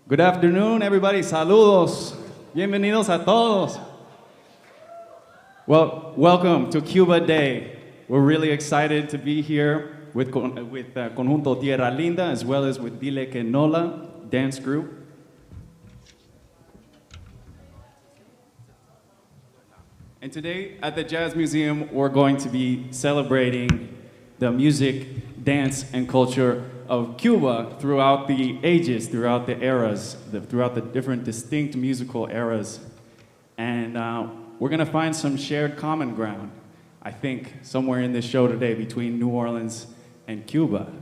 Good afternoon, everybody. Saludos. Bienvenidos a todos. Well, welcome to Cuba Day. We're really excited to be here with Conjunto Tierra Linda, as well as with Dile Que NOLA dance group. And today at the Jazz Museum, we're going to be celebrating the music, dance, and culture of Cuba throughout the ages, throughout the eras, throughout the different distinct musical eras. And we're gonna find some shared common ground, I think, somewhere in this show today between New Orleans and Cuba.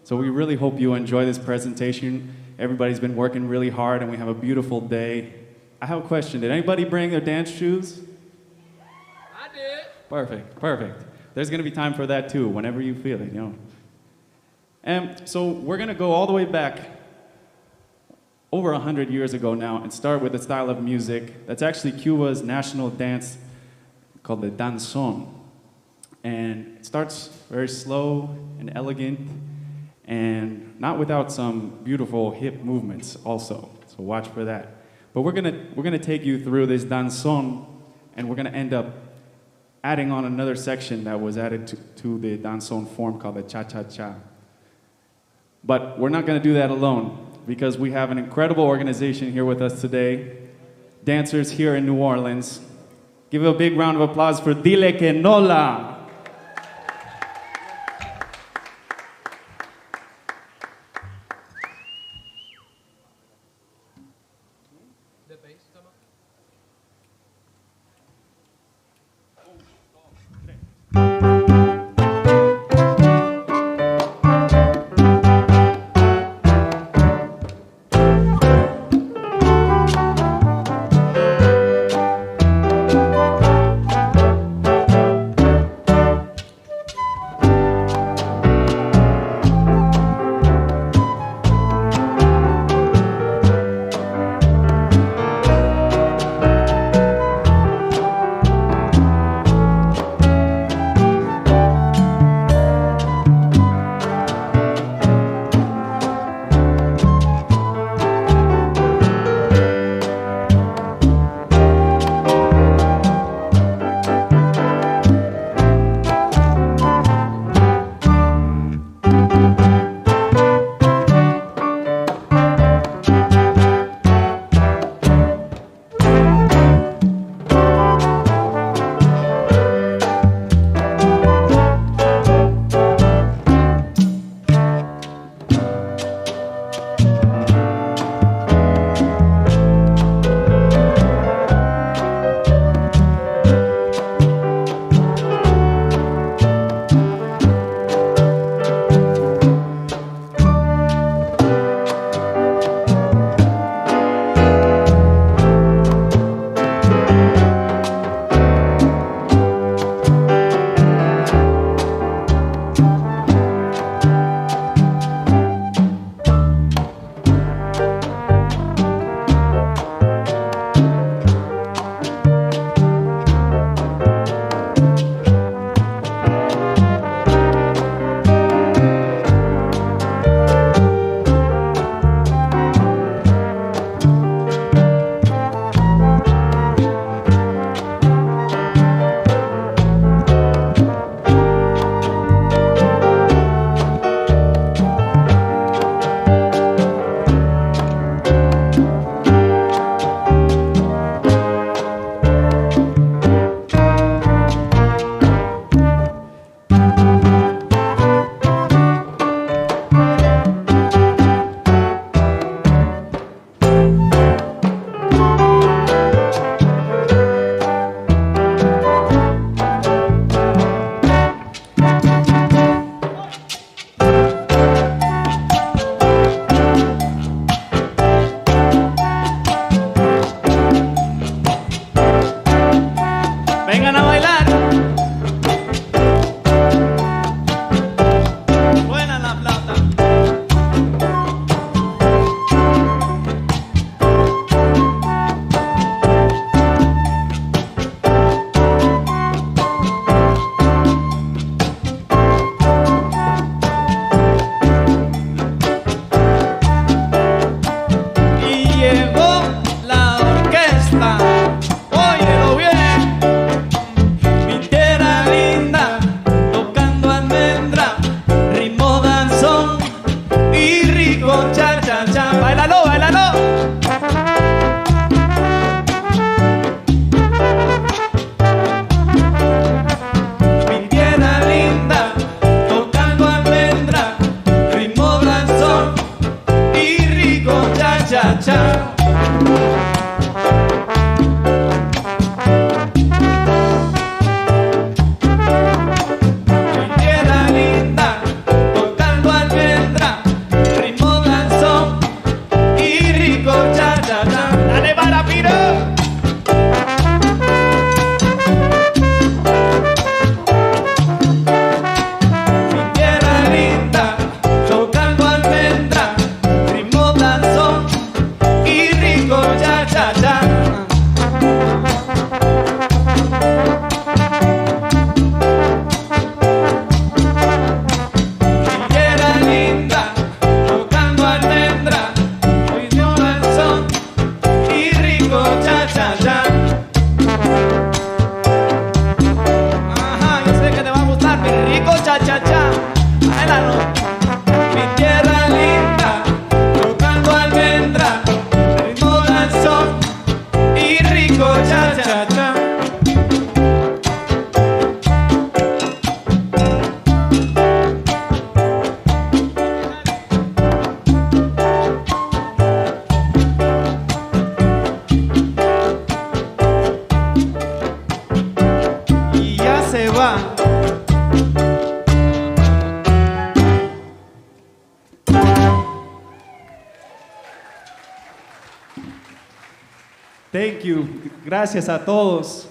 So we really hope you enjoy this presentation. Everybody's been working really hard and we have a beautiful day. I have a question. Did anybody bring their dance shoes? I did. Perfect, perfect. There's gonna be time for that too, whenever you feel it, you know. And so we're gonna go all the way back over 100 years ago now and start with a style of music that's actually Cuba's national dance called the danzón. And it starts very slow and elegant and not without some beautiful hip movements also, so watch for that. But we're gonna take you through this danzón and we're gonna end up adding on another section that was added to the danzón form called the cha-cha-cha. But we're not going to do that alone because we have an incredible organization here with us today, dancers here in New Orleans. Give a big round of applause for Dile Que NOLA. cha. Tierra linda, tocando almendra, ritmo danzón y rico cha cha cha. Dale para piro. Thank you. Gracias a todos.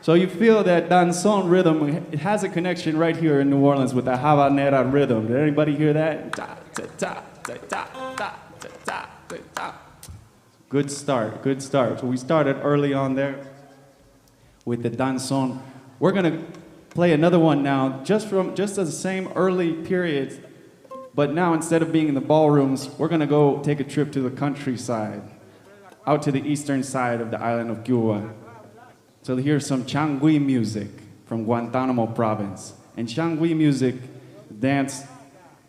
So you feel that danzón rhythm, it has a connection right here in New Orleans with the habanera rhythm. Did anybody hear that? Ta, ta, ta, ta, ta, ta, ta, ta, ta. Good start, good start. So we started early on there with the danzón. We're gonna play another one now, just as the same early periods, but now instead of being in the ballrooms, we're gonna go take a trip to the countryside, out to the eastern side of the island of Cuba. So here's some Changui music from Guantanamo province. And Changui music dance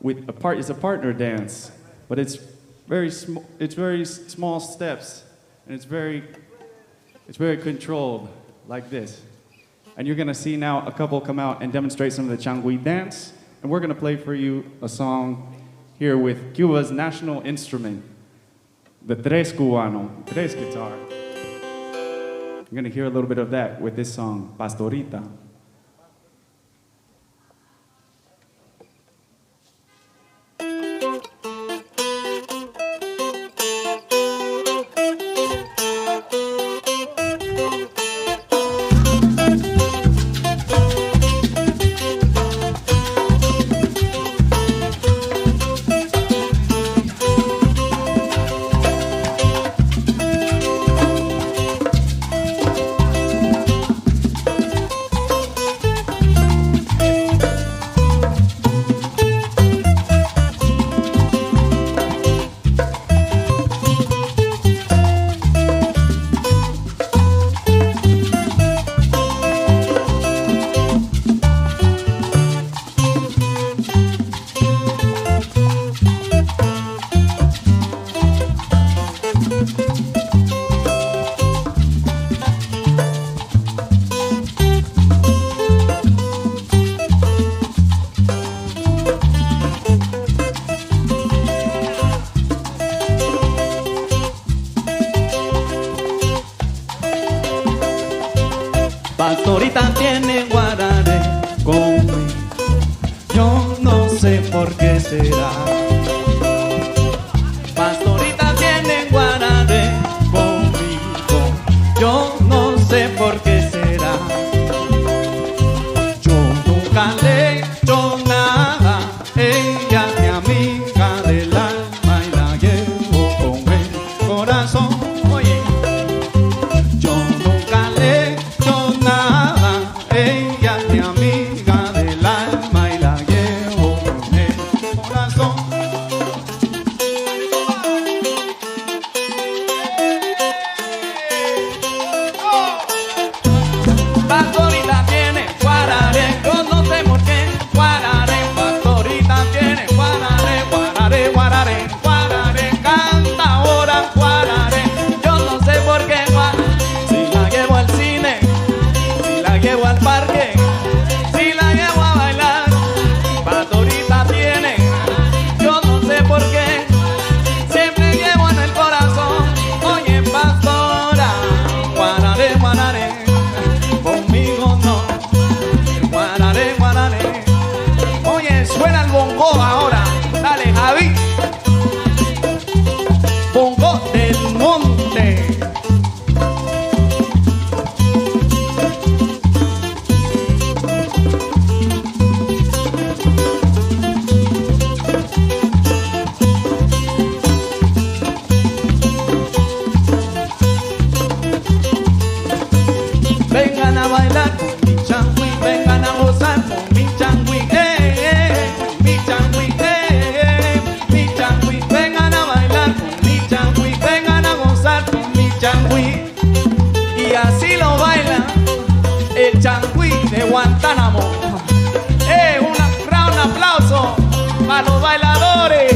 with it's a partner dance, but it's very small steps, and it's very controlled, like this. And you're gonna see now a couple come out and demonstrate some of the Changui dance, and we're gonna play for you a song here with Cuba's national instrument, the tres cubano, tres guitar. You're gonna hear a little bit of that with this song, Pastorita. Pastorita tiene guarare conmigo, yo no sé por qué será. Pastorita tiene guarare conmigo, yo no sé por qué será. Yo nunca le he hecho nada, ella es mi amiga del alma y la llevo con el corazón. Oye, yo nunca le he hecho nada, ella es mi amiga del alma y la llevo con el corazón. Pastorita tiene guarare, yo no sé por qué guarare. Pastorita tiene guarare, guarare, guarare, guarare. Canta ahora guarare, ponte. Vengan a bailar con mi changüí, vengan a gozar con mi changüí, mi changüí, mi changüí. Vengan a bailar con mi changüí, vengan a gozar con mi changüí. Y así lo baila el changüí de Guantánamo. Un aplauso para los bailadores.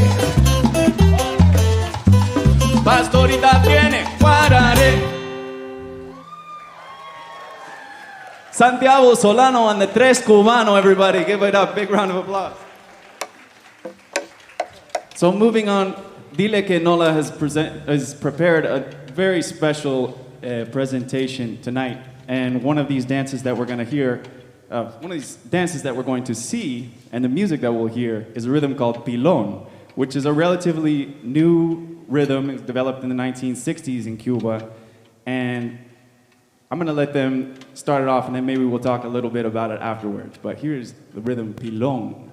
Pastorita tiene guararé. Santiago Solano and the Tres Cubano, everybody. Give it a big round of applause. So moving on, Dile Que NOLA has prepared a very special presentation tonight. And one of these dances that we're going to hear, one of these dances that we're going to see, and the music that we'll hear, is a rhythm called pilón, which is a relatively new rhythm. It was developed in the 1960s in Cuba. And I'm going to let them start it off, and then maybe we'll talk a little bit about it afterwards. But here's the rhythm pilón.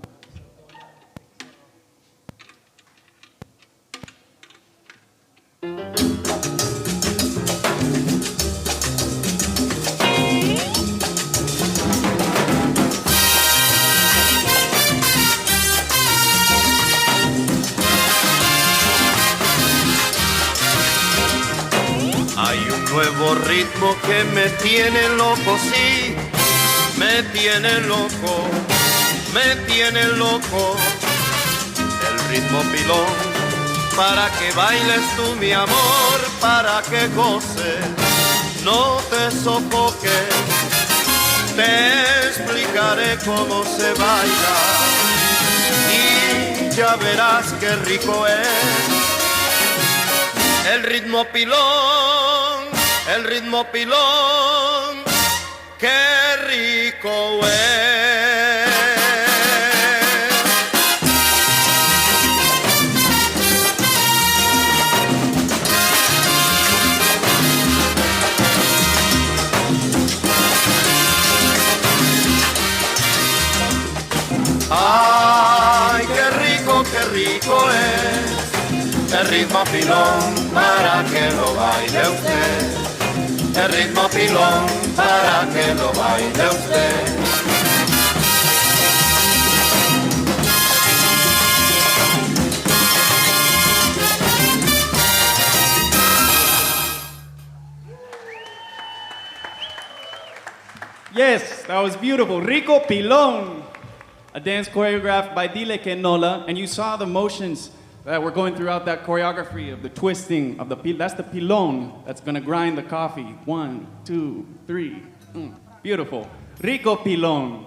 Nuevo ritmo que me tiene loco, sí, me tiene loco, me tiene loco. El ritmo pilón, para que bailes tú mi amor, para que goces, no te sofoques. Te explicaré cómo se baila y ya verás qué rico es. El ritmo pilón, el ritmo pilón, qué rico es. Ay, qué rico es. El ritmo pilón para que lo baile usted. El ritmo pilón para que lo baile usted. Yes, that was beautiful. Rico Pilón, a dance choreographed by Dile Que NOLA, and you saw the motions that were going throughout that choreography of the twisting of the pilón. That's the pilón that's gonna grind the coffee. 1, 2, 3. Beautiful. Rico Pilón.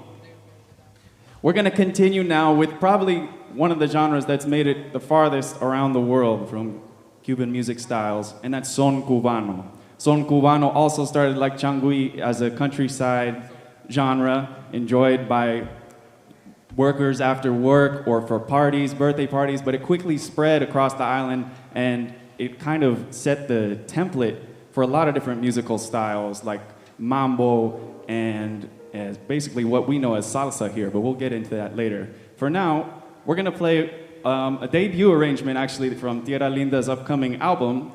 We're gonna continue now with probably one of the genres that's made it the farthest around the world from Cuban music styles, and that's son cubano. Son cubano also started like changüí as a countryside genre enjoyed by workers after work or for parties, birthday parties, but it quickly spread across the island, and it kind of set the template for a lot of different musical styles like mambo and as basically what we know as salsa here, but we'll get into that later. For now, we're gonna play a debut arrangement actually from Tierra Linda's upcoming album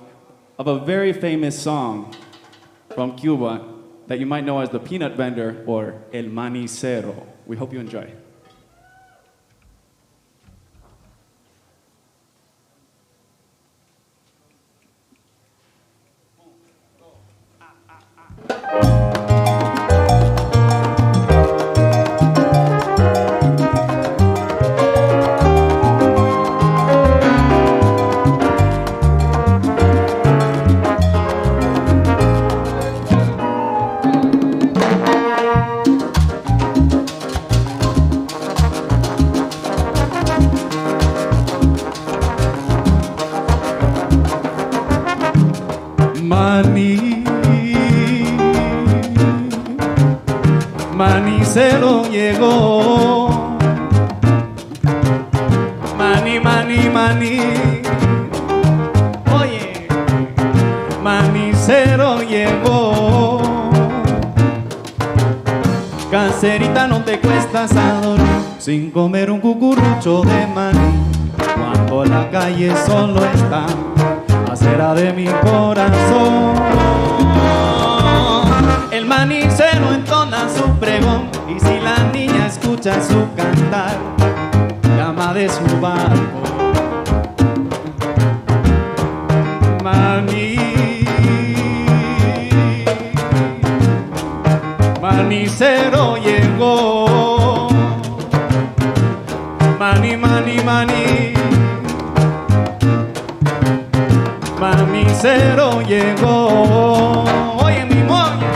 of a very famous song from Cuba that you might know as the Peanut Vendor or El Manicero. We hope you enjoy. Manicero llegó, mani, mani, mani. Oye, manicero llegó. Caserita, no te cuestas a dormir sin comer un cucurucho de maní. Cuando la calle solo está acera de mi corazón. El manicero entona su pregón y si la niña escucha su cantar, llama de su barco. Maní, manicero llegó. Maní, maní, maní, manicero llegó. Oye, mi moña.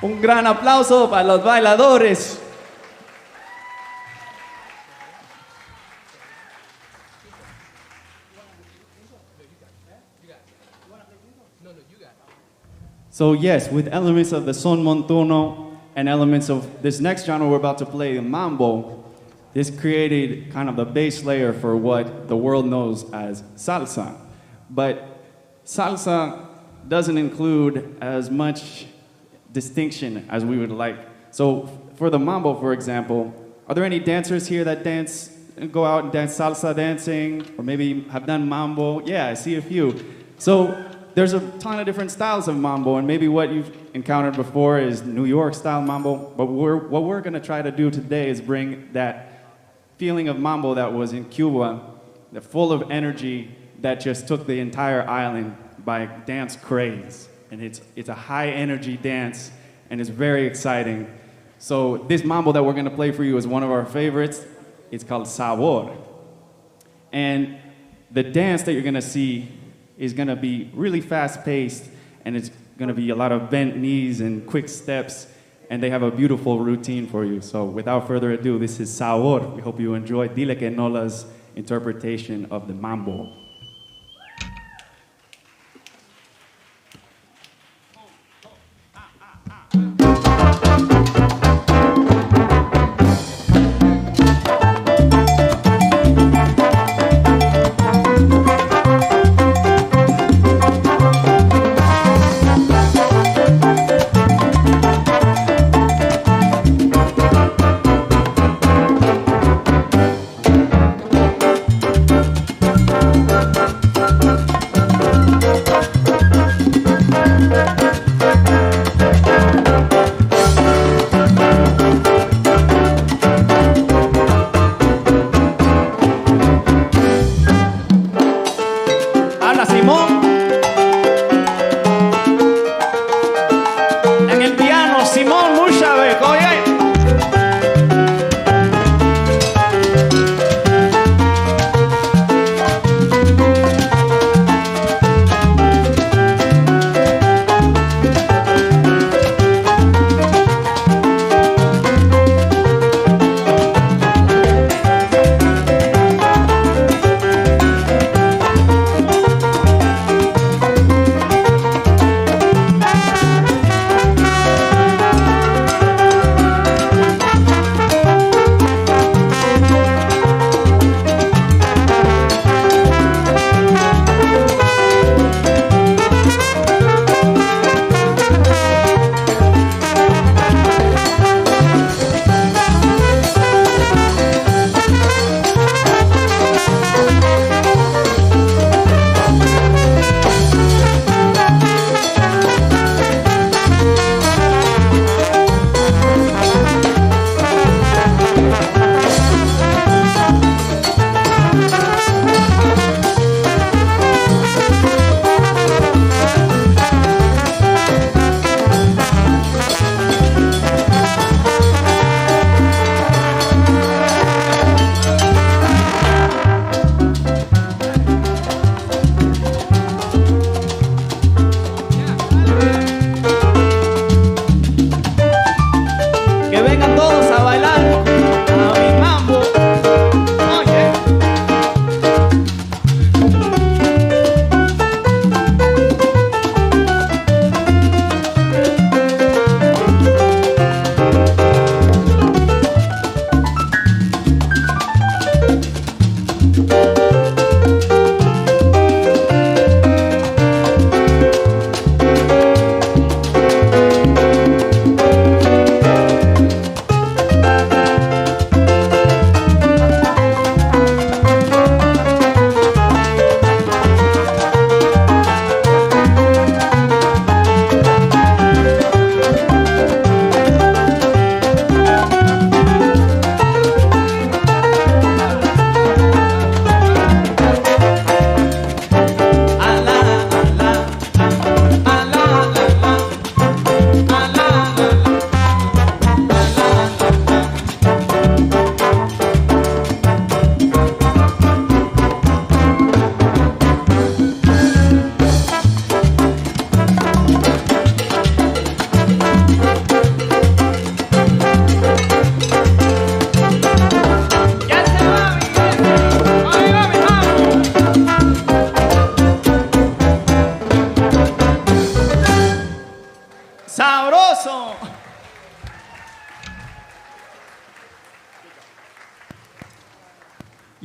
Un gran aplauso para los bailadores. So yes, with elements of the son montuno and elements of this next genre we're about to play, the mambo, this created kind of the base layer for what the world knows as salsa. But salsa doesn't include as much distinction as we would like. So for the mambo, for example, are there any dancers here that go out and dance salsa dancing, or maybe have done mambo? Yeah, I see a few. So there's a ton of different styles of mambo, and maybe what you've encountered before is New York style mambo, but what we're gonna try to do today is bring that feeling of mambo that was in Cuba, that full of energy that just took the entire island by dance craze. And it's a high energy dance, and it's very exciting. So this mambo that we're gonna play for you is one of our favorites. It's called Sabor. And the dance that you're gonna see is gonna be really fast paced, and it's gonna be a lot of bent knees and quick steps, and they have a beautiful routine for you. So without further ado, this is Sabor. We hope you enjoy Dile Que NOLA's interpretation of the mambo.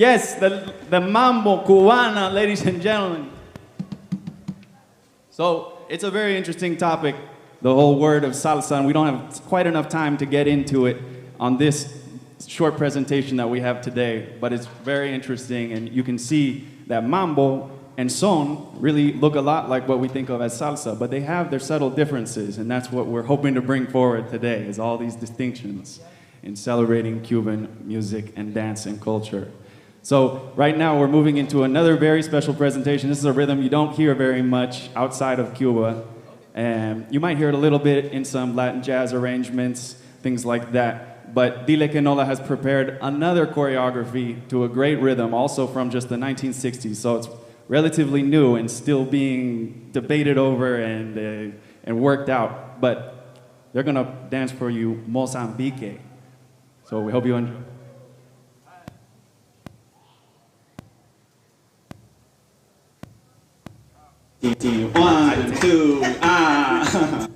Yes, the mambo cubana, ladies and gentlemen. So it's a very interesting topic, the whole word of salsa, and we don't have quite enough time to get into it on this short presentation that we have today, but it's very interesting, and you can see that mambo and son really look a lot like what we think of as salsa, but they have their subtle differences, and that's what we're hoping to bring forward today, is all these distinctions in celebrating Cuban music and dance and culture. So right now we're moving into another very special presentation. This is a rhythm you don't hear very much outside of Cuba, and you might hear it a little bit in some Latin jazz arrangements, things like that. But Dile Que NOLA has prepared another choreography to a great rhythm, also from just the 1960s. So it's relatively new and still being debated over and worked out. But they're gonna dance for you Mozambique. So we hope you enjoy. 1, 2, ah.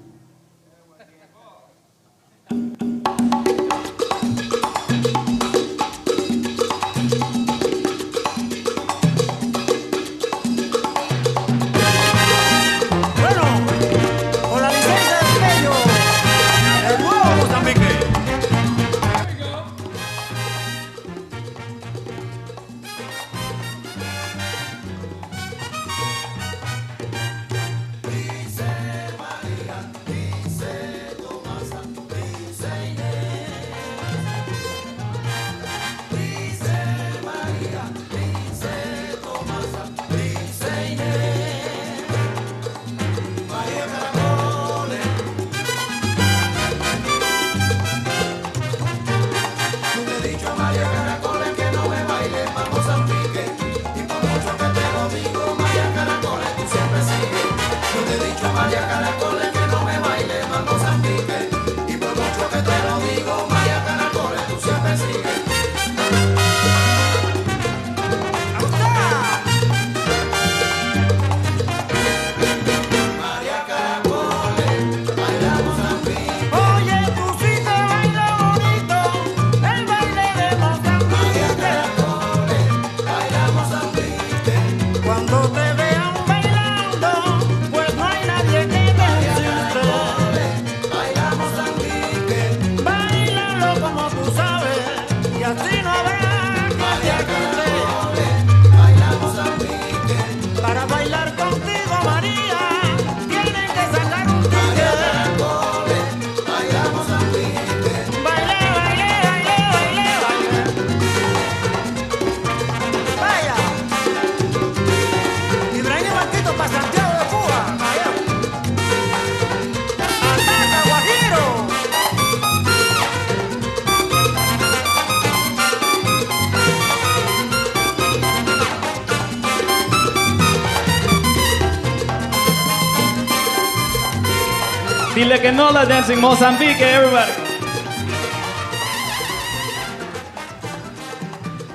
Dile Que NOLA dancing Mozambique, everybody.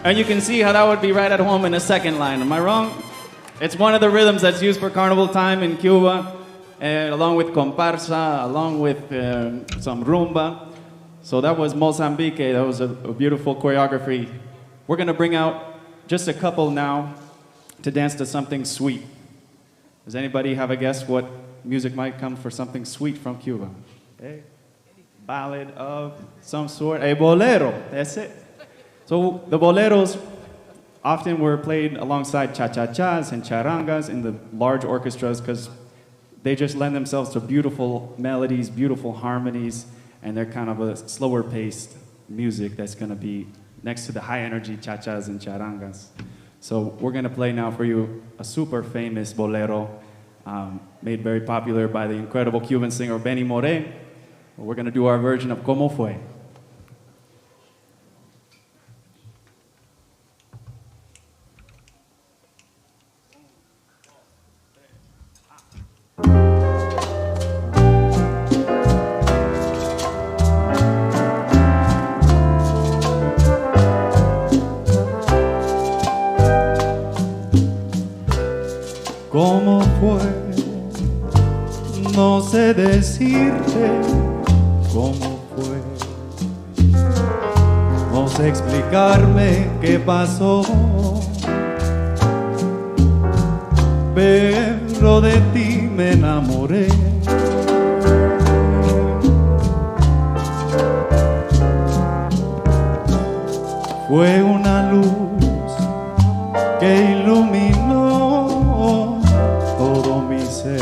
And you can see how that would be right at home in the second line. Am I wrong? It's one of the rhythms that's used for carnival time in Cuba, along with comparsa, along with some rumba. So that was Mozambique. That was a beautiful choreography. We're going to bring out just a couple now to dance to something sweet. Does anybody have a guess what music might come for something sweet from Cuba? A ballad of some sort, a bolero, that's it. So the boleros often were played alongside cha-cha-chas and charangas in the large orchestras because they just lend themselves to beautiful melodies, beautiful harmonies, and they're kind of a slower paced music that's going to be next to the high energy cha-chas and charangas. So we're going to play now for you a super famous bolero made very popular by the incredible Cuban singer Benny Moré. We're going to do our version of Como Fue. ¿Cómo fue? No sé decirte cómo fue. No sé sé explicarme qué pasó, pero de ti me enamoré. Fue una luz que iluminó todo mi ser,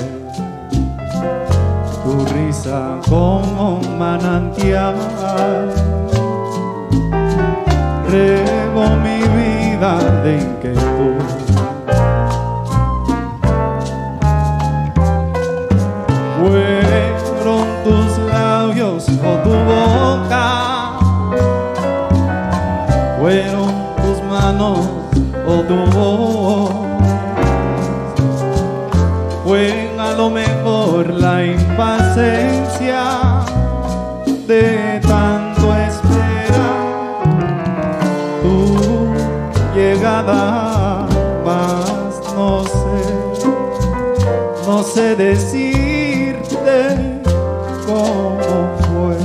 tu risa como un manantial regó mi vida de inquietud. Fueron tus labios o tu boca, fueron tus manos o tu voz, fue a lo mejor la impaciencia de tanto esperar tu llegada, mas no sé decirte cómo fue.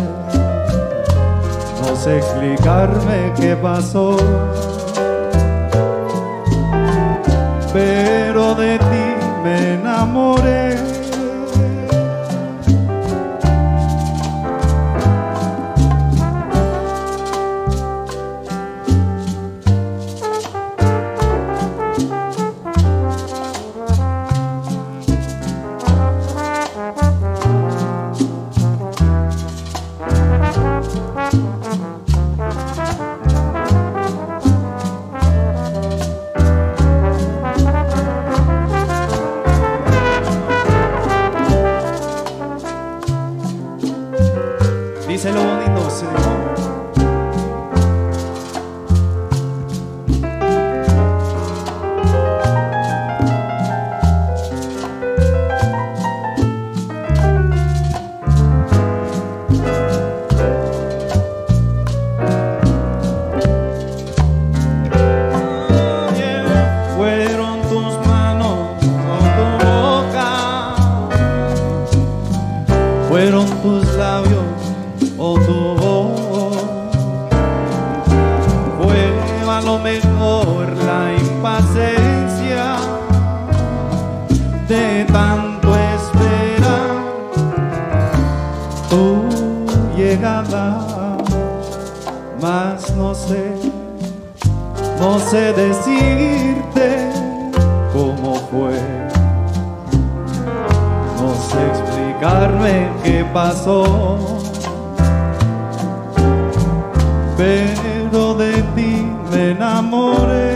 No sé explicarme qué pasó, pero de ti me enamoré. Díselo bonito, Serie. Fueron tus manos o tu boca, fueron tus labios o tu voz, fue a lo mejor la impaciencia de tanto esperar tu llegada, mas no sé decirte cómo fue. No sé explicarme qué pasó, pero de ti me enamoré.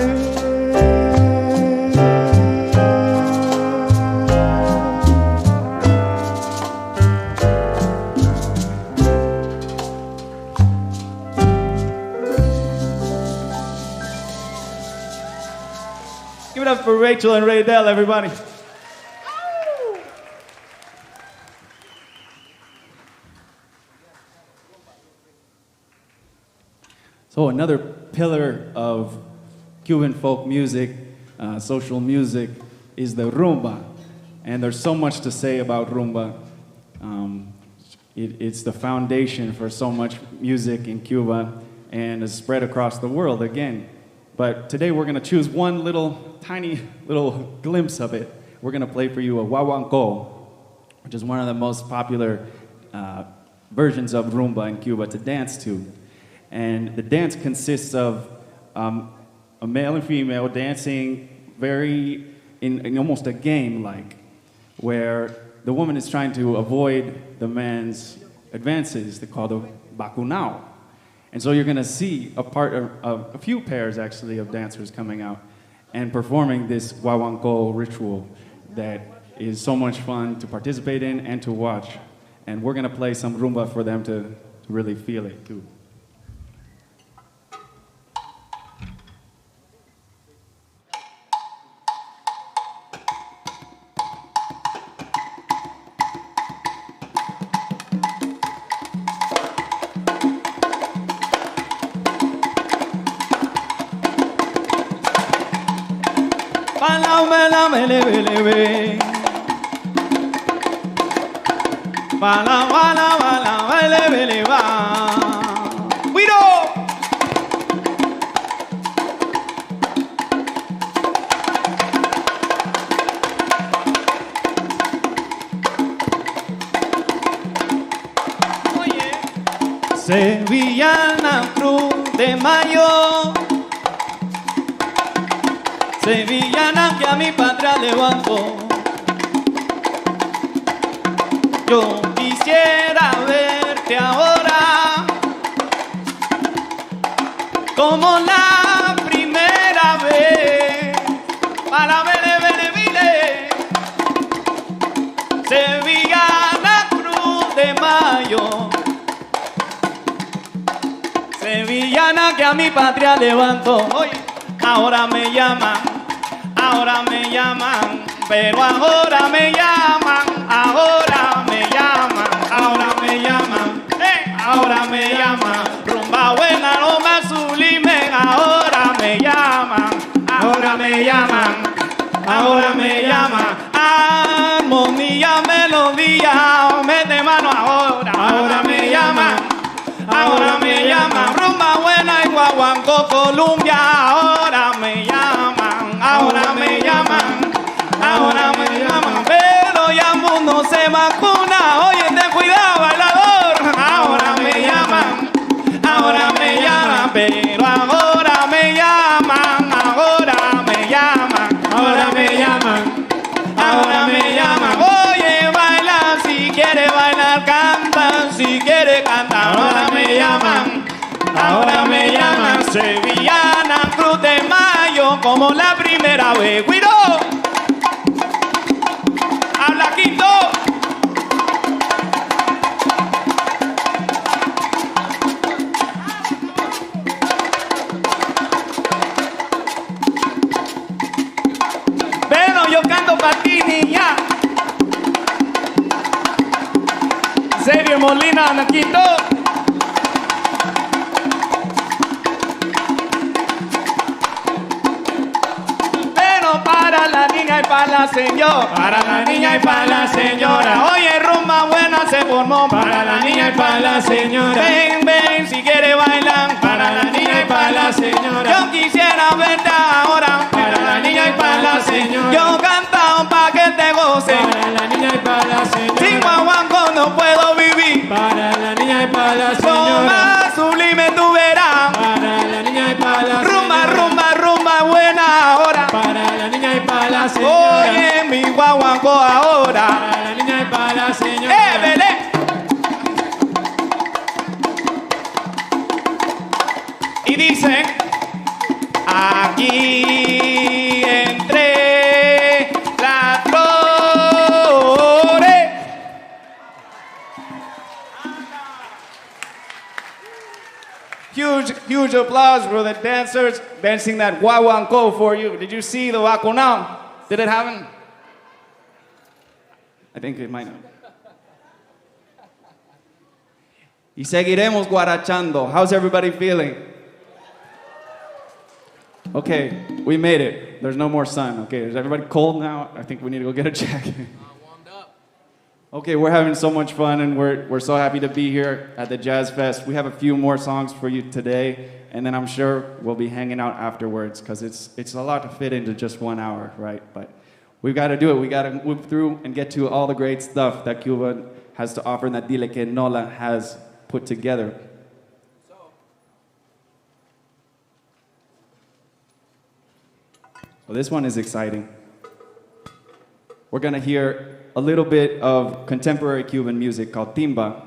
Give it up for Rachel and Raydell, everybody. So another pillar of Cuban folk music, social music, is the rumba. And there's so much to say about rumba. It's the foundation for so much music in Cuba and is spread across the world again. But today we're going to choose one tiny little glimpse of it. We're going to play for you a guaguancó, which is one of the most popular versions of rumba in Cuba to dance to. And the dance consists of a male and female dancing in almost a game-like, where the woman is trying to avoid the man's advances. They're called a bacunao. And so you're going to see a few pairs, actually, of dancers coming out and performing this guaguancó ritual that is so much fun to participate in and to watch. And we're going to play some rumba for them to really feel it, too. Sevillana, Cruz de Mayo. Sevillana que a mi patria levanto. Yo quisiera verte ahora como la primera vez. Para vele. Sevillana, Cruz de Mayo. Sevillana que a mi patria levanto. Oye, ahora me llaman, pero ahora me llaman, ahora me llaman, rumba buena, lo más sublime, ahora me llaman, armonía, melodía, mete mano ahora me llaman, rumba buena y guaguancó Colombia, ahora me llaman, pero ya el mundo se vacuna, oye, ten cuidado, bailador, ahora me llaman, pero ahora me llaman, oye, baila, si quiere bailar, canta, si quiere cantar, ahora me llaman, Sevillana, Cruz de Mayo, como la primera vez, ¡cuido! ¡Habla quinto! Pero yo canto para ti, niña. Serie Molina, anda quinto. Para la niña y para la señora, oye, rumba buena se formó para la niña y para la señora. Ven, si quiere bailar para la niña y para la señora. Yo quisiera verte ahora para la niña y para la señora. Yo cantado pa' que te goce para la niña y para la señora. Sin guaguancó no puedo vivir para la niña y para la señora. Lo más sublime tú verás para la niña y para la señora. Rumba buena ahora para la niña y para la señora. Oye, mi guaguancó ahora para la niña y para la señora. Belé. Y dice, aquí entre las flores. Huge applause for the dancers dancing that guaguancó for you. Did you see the vacunao? Did it happen? I think it might not. Y seguiremos guarachando. How's everybody feeling? Okay, we made it. There's no more sun. Okay, is everybody cold now? I think we need to go get a jacket. Okay, we're having so much fun, and we're so happy to be here at the Jazz Fest. We have a few more songs for you today, and then I'm sure we'll be hanging out afterwards, because it's a lot to fit into just 1 hour, right? But we've got to do it. We got to move through and get to all the great stuff that Cuba has to offer and that Dile Que NOLA has put together. So this one is exciting. We're going to hear a little bit of contemporary Cuban music called timba.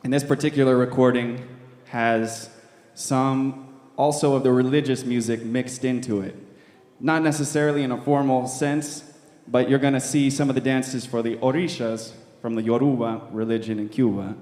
And this particular recording has some also of the religious music mixed into it. Not necessarily in a formal sense, but you're going to see some of the dances for the orishas from the Yoruba religion in Cuba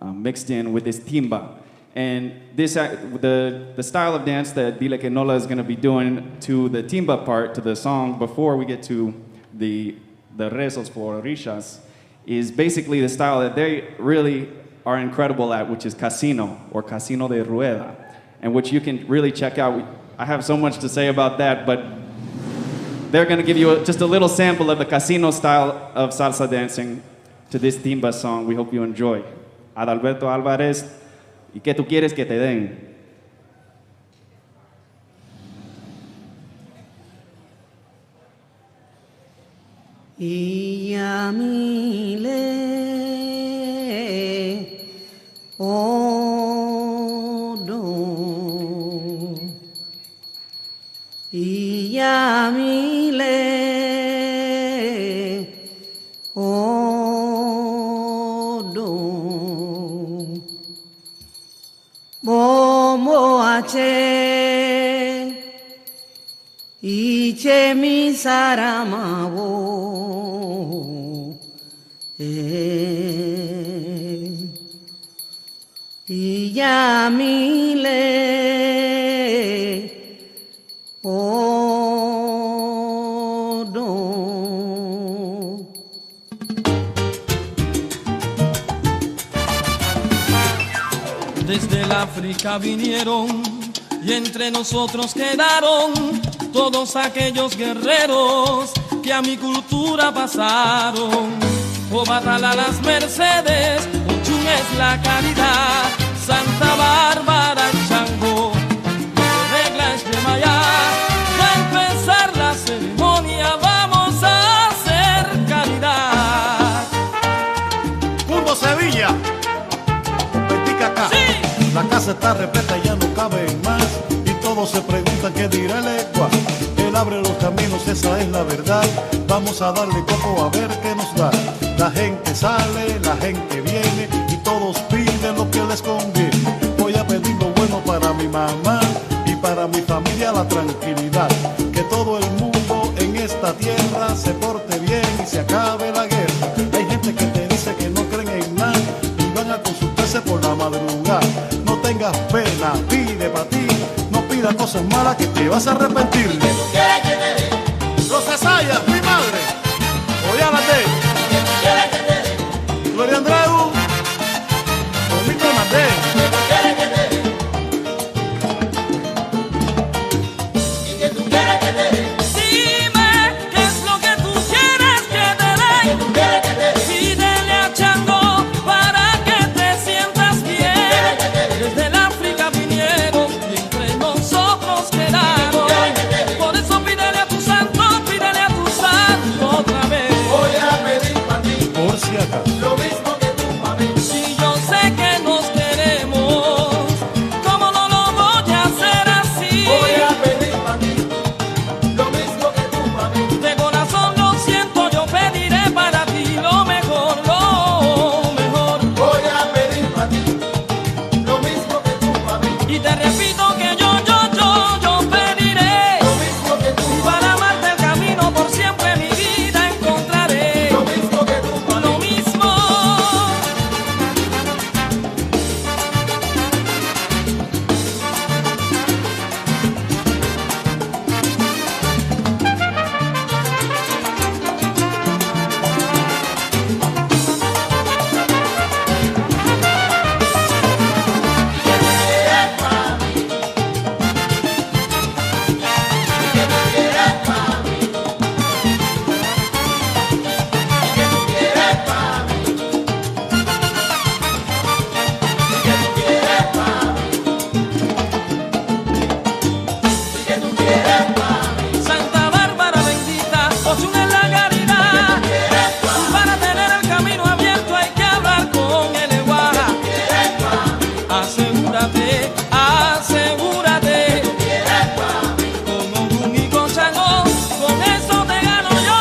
mixed in with this timba. And this, the style of dance that Dile Que NOLA is going to be doing to the timba part, to the song, before we get to the rezos for orishas, is basically the style that they really are incredible at, which is casino, or casino de rueda, and which you can really check out. I have so much to say about that, but they're going to give you just a little sample of the casino style of salsa dancing to this timba song. We hope you enjoy. Adalberto Álvarez, ¿y qué tú quieres que te den? Iyamile, oh. Yamile, Odo, Bomo Ache, Iche mi saramabo, Yamile, Odo. Desde el África vinieron y entre nosotros quedaron todos aquellos guerreros que a mi cultura pasaron. Obatala las Mercedes, Ochun es la caridad, Santa Bárbara y Chango, regla es de Maya. Va a empezar la ceremonia, vamos a hacer caridad. Mundo Sevilla, Petica acá. Sí. La casa está repleta, ya no caben más. Y todos se preguntan qué dirá el Ecua. Él abre los caminos, esa es la verdad. Vamos a darle coco a ver qué nos da. La gente sale, la gente viene y todos piden lo que les conviene. Voy a pedir lo bueno para mi mamá y para mi familia, la tranquilidad. Que todo el mundo en esta tierra se porte bien y se acabe la guerra. Hay gente que te dice que no creen en nada y van a consultarse por la madrugada. No tengas pena, pide para ti, no pidas cosas malas que te vas a arrepentir. Los Asayas, mi madre, hoy a la de Gloria Andreu, Omito Mateo. Dime qué es lo que tú quieres que te dé. Pídele a Chango para que te sientas bien. Desde el África vinieron y entre nosotros quedaron. Por eso pídele a tu santo otra vez. Voy a pedir para ti, Por si acaso. lo mismo que tú para mí. Si yo sé que nos queremos, ¿cómo no lo voy a hacer así? Voy a pedir para ti, lo mismo que tú para mí. De corazón lo siento, yo pediré para ti lo mejor, lo mejor. Voy a pedir para ti, lo mismo que tú para mí. Y te repito que yo pediré Lo mismo que tú para amarte el camino por siempre mi vida encontraré. lo mismo que tú para mí. Lo mismo. Santa Bárbara bendita, Ochun es la caridad. Para tener el camino abierto hay que hablar con el Eguá. Asegúrate, asegúrate. Con Ogún y con Chango, con eso te gano yo.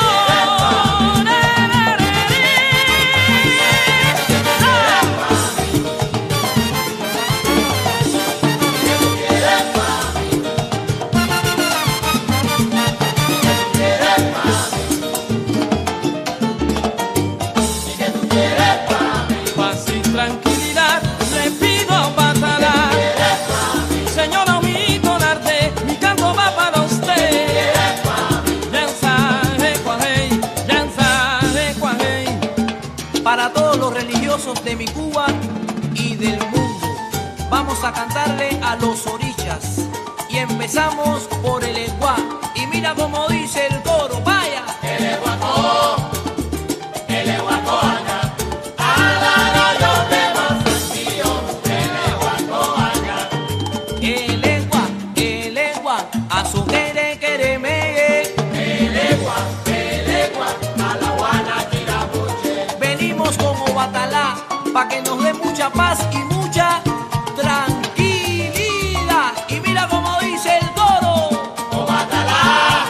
Paz y tranquilidad le pido a Batalá. Señora Omito Narte, mi canto va para usted. Para todos los religiosos de mi Cuba y del mundo, vamos a cantarle a los orichas. Y empezamos por el Eguá. Y mira cómo dice el coro, vaya. El guaco allá, El Eguá, a su quereme. a la guana tirabuche. Venimos como Batalá, pa' que nos dé mucha paz y mucha tranquilidad. Y mira cómo dice el coro. O Batalá,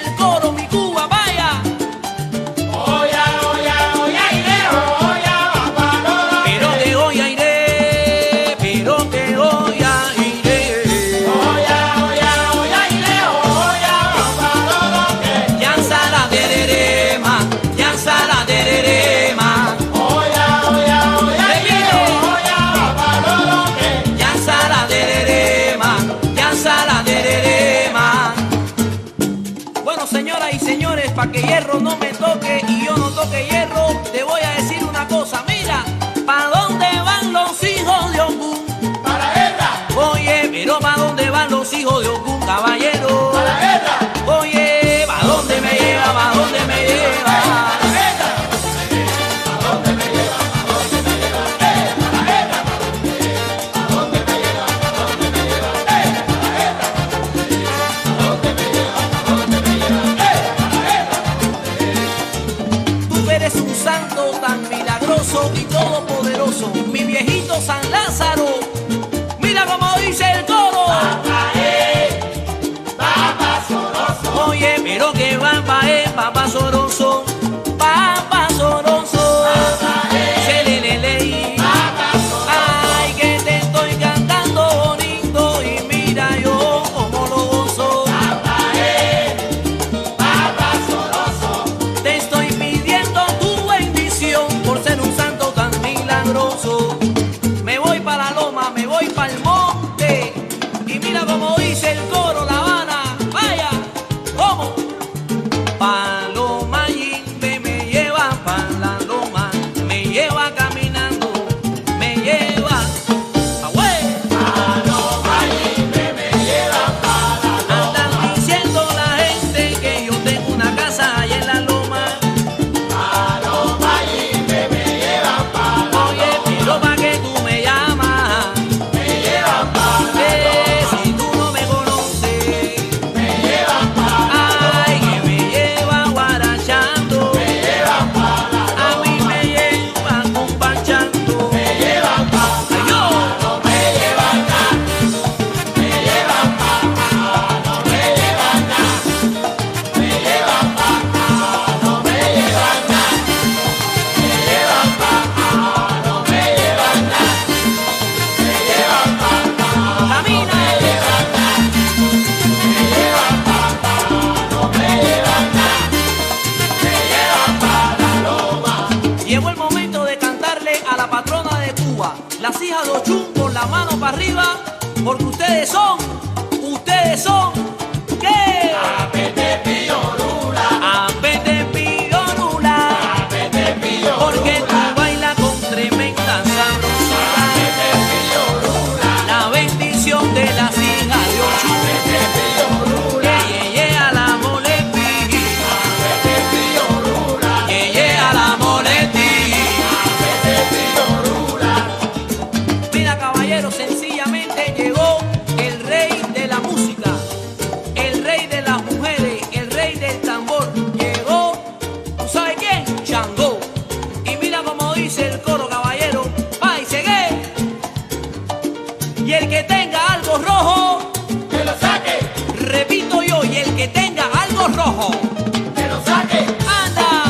el coro, mi Cuba, vaya. Oya, oya, oya, iré, oya, papá, Pero que hoy iré, pero que hoy iré. oya, oya, oya, iré, oya, papá, Yanza la tererema, yanza la tererema. oya, oya, oya, iré, oya, papá, Yanza la tererema, yanza la tererema. Bueno, señoras y señores, pa' que hierro no me toque y yo no toque hierro, te voy a decir una cosa, mira, ¿pa' dónde van los hijos de Ogún? para la guerra, Oye, pero ¿pa' dónde van los hijos de Ogún, caballero? para la guerra. Oye, ¿pa' dónde me lleva, pa' dónde me lleva? Tú eres un santo tan milagroso y todopoderoso, mi viejito San Lázaro. Mira cómo dice el coro. Oye, pero que va papá Soroso, papá Soroso. Seleleley. Ay, que te estoy cantando bonito y mira yo como lo gozo. Te estoy pidiendo tu bendición por ser un santo tan milagroso. Me voy para la loma, me voy para el monte y mira cómo dice el coro La Habana. Vaya, ¿cómo? Paloma Yimbe me lleva pa' la loma, me lleva caminando, me lleva. ¡Agüey! Andan diciendo la gente que yo tengo una casa allá en la loma. Oye, pero pa' que tú me llamas, si tú no me conoces, ay, que me lleva guarachando, a mí me lleva compachando, ay, yo. Camina. Llegó el momento de cantarle a la patrona de Cuba, las hijas de Ochun con la mano para arriba, porque ustedes son, ¿qué? Apete piorula, porque tú bailas con tremenda sabrosura. La bendición de las hijas de Ochun, ye a la molepi, ye a la molepi. Mira, caballero, sencillamente llegó el rey de la música, el rey de las mujeres, el rey del tambor. Llegó, ¿tú sabes quién? Changó. Y mira cómo dice el coro, caballero. Va y sigue. Y el que tenga algo rojo, que lo saque, repito yo, y el que tenga algo rojo, que lo saque, anda.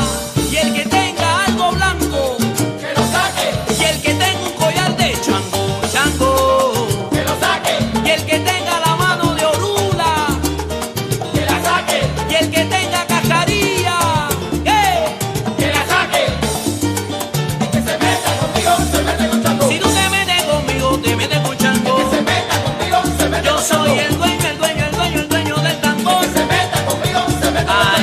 Y el que tenga algo blanco, que lo saque, y el que tenga un collar de chango, chango. que lo saque, Y el que tenga la mano de orula, que la saque, y el que tenga cascarilla, ¿qué? que la saque. Y que se meta contigo, se mete con Chango. Si tú te metes conmigo, te metes con chango. Que se meta contigo, se mete Yo con soy Chango. el dueño del tambor. Que se meta conmigo, se mete con Ay,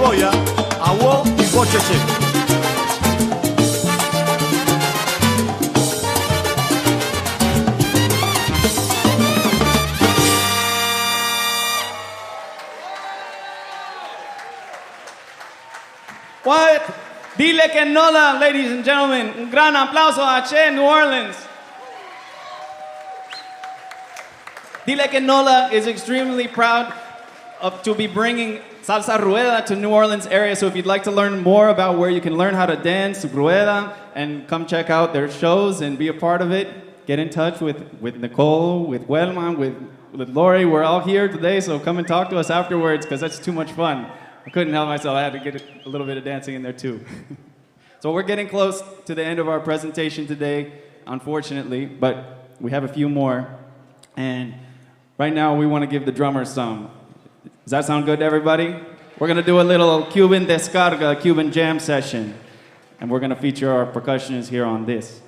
cebolla, agua y bocheche. What? Dile Que NOLA, ladies and gentlemen. Un gran aplauso a Che, New Orleans. Dile Que NOLA is extremely proud to be bringing Salsa Rueda to New Orleans area. So if you'd like to learn more about where you can learn how to dance Rueda and come check out their shows and be a part of it, get in touch with Nicole, with Welman, with Lori. We're all here today, so come and talk to us afterwards because that's too much fun. I couldn't help myself. I had to get a little bit of dancing in there too. So we're getting close to the end of our presentation today, unfortunately, but we have a few more. And right now we want to give the drummers some. Does that sound good to everybody? We're going to do a little Cuban descarga, Cuban jam session. And we're going to feature our percussionists here on this.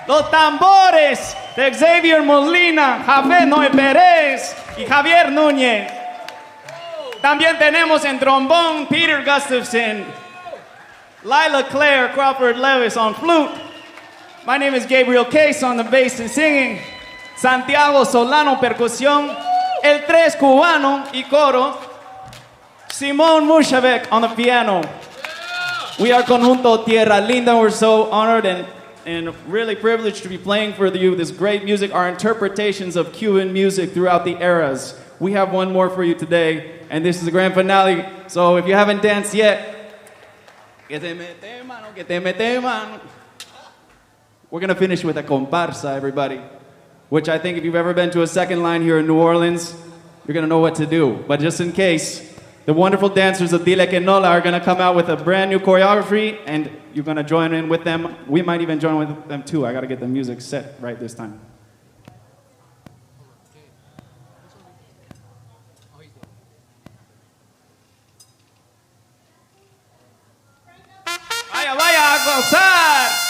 Los tambores de Xavier Molina, Javier Noé Pérez y Javier Núñez. También tenemos en trombón Peter Gustafson, Lila Claire Crawford Levis on flute. My name is Gabriel Case on the bass and singing. Santiago Solano percusión. El Tres cubano y coro. Simón Mushavec on the piano. We are Conjunto Tierra Linda. We're so honored and really privileged to be playing for you this great music, our interpretations of Cuban music throughout the eras. We have one more for you today, and this is the grand finale. So if you haven't danced yet, que te mete mano, que te mete mano. We're gonna finish with a comparsa, everybody, which I think if you've ever been to a second line here in New Orleans, you're gonna know what to do. But just in case, the wonderful dancers of Dile Que NOLA are gonna come out with a brand new choreography, and you're gonna join in with them. We might even join with them too. I gotta get the music set right this time. Vaya, vaya a gozar.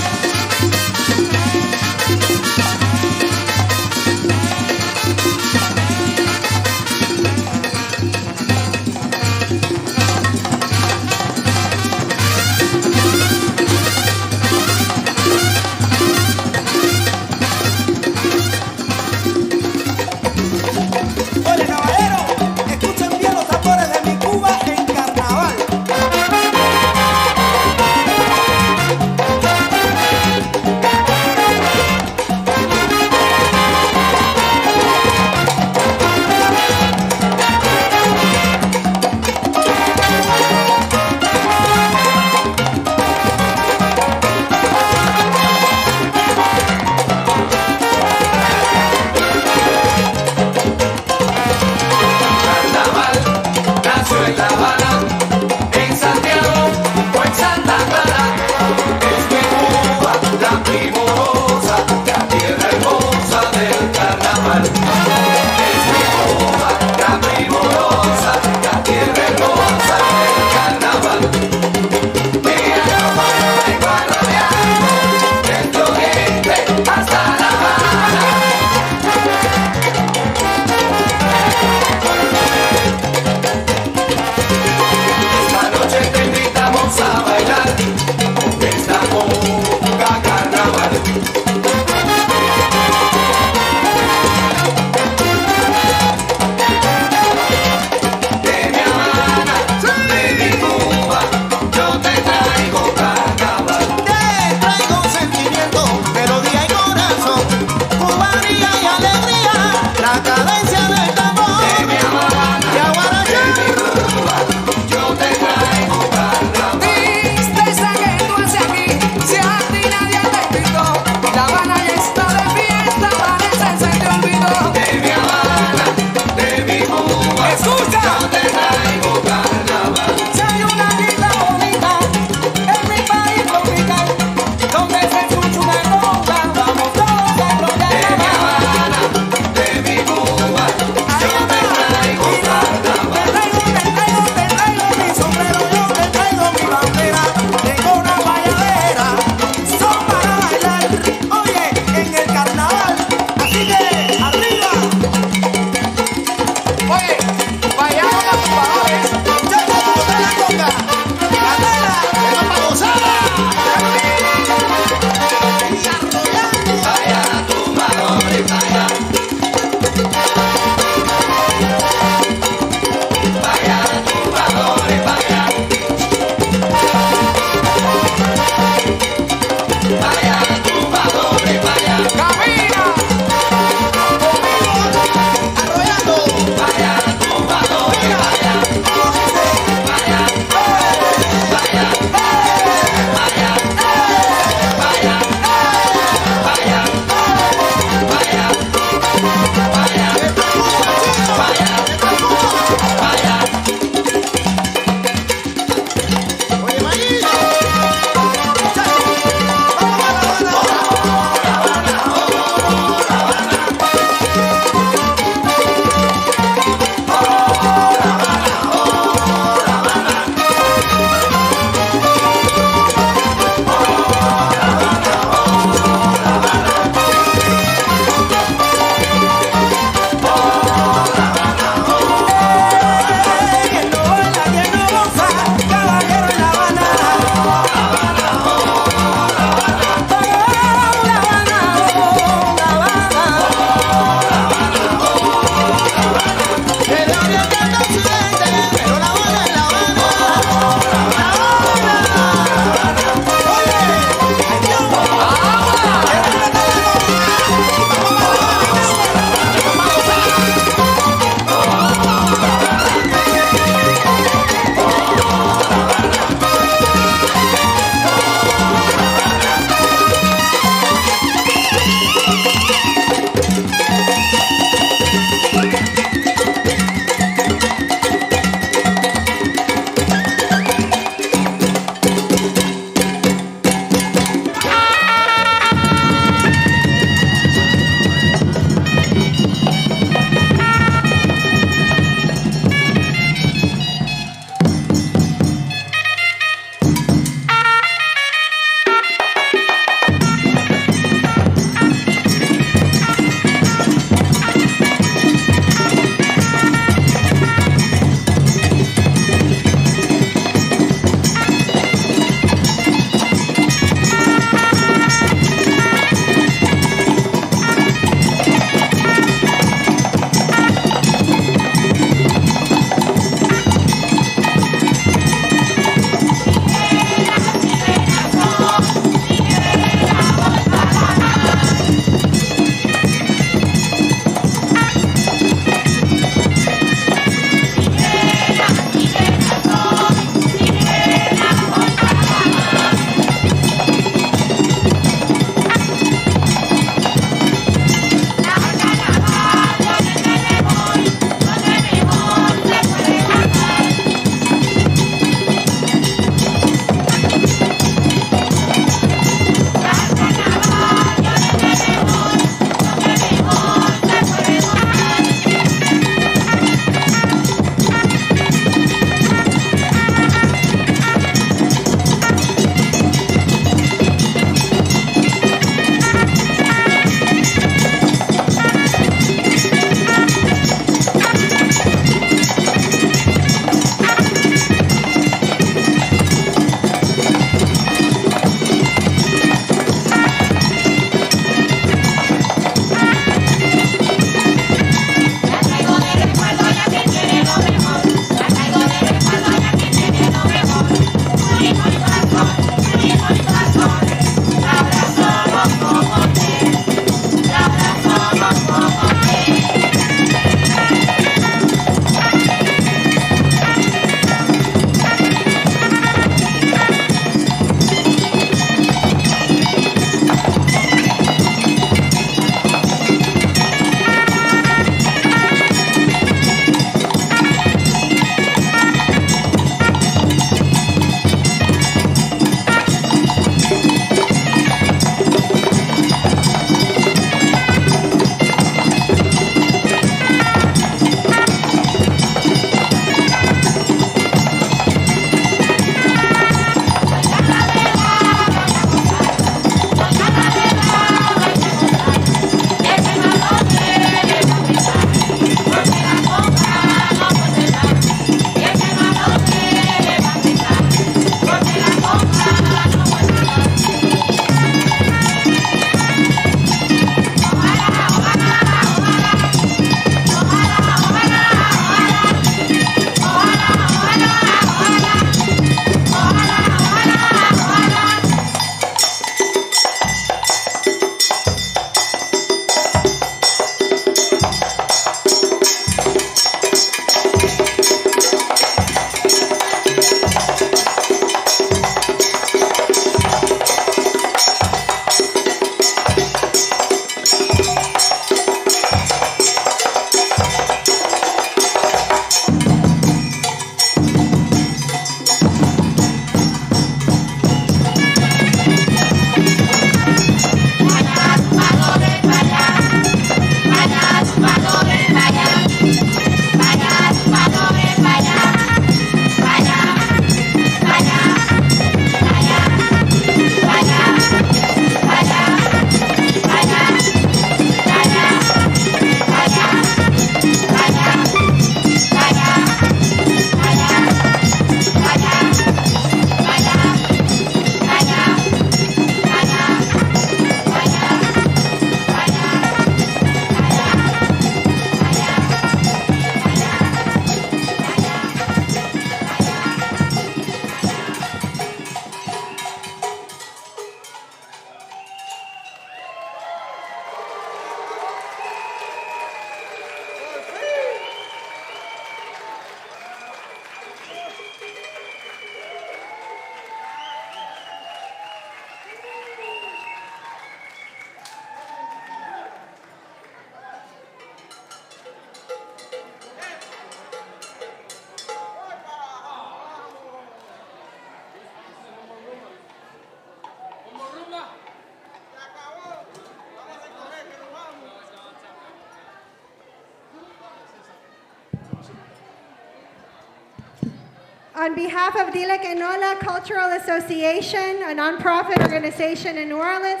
On behalf of Dile Que NOLA Cultural Association, a nonprofit organization in New Orleans,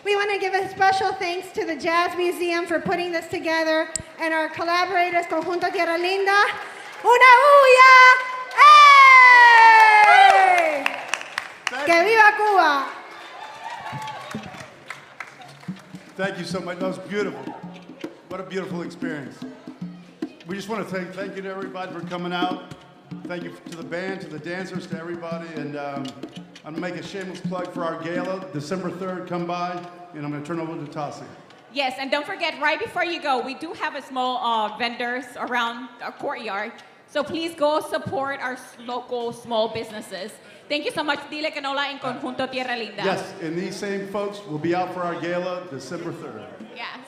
we want to give a special thanks to the Jazz Museum for putting this together and our collaborators, Conjunto Tierra Linda. ¡Una bulla! ¡Hey! ¡Que viva Cuba! Thank you so much. That was beautiful. What a beautiful experience. We just want to say thank you to everybody for coming out. Thank you to the band, to the dancers, to everybody. And I'm going to make a shameless plug for our gala, December 3rd. Come by, and I'm going to turn over to Tassi. Yes, and don't forget, right before you go, we do have a small vendors around our courtyard. So please go support our local small businesses. Thank you so much, Dile Que NOLA and Conjunto Tierra Linda. Yes, and these same folks will be out for our gala December 3rd. Yes.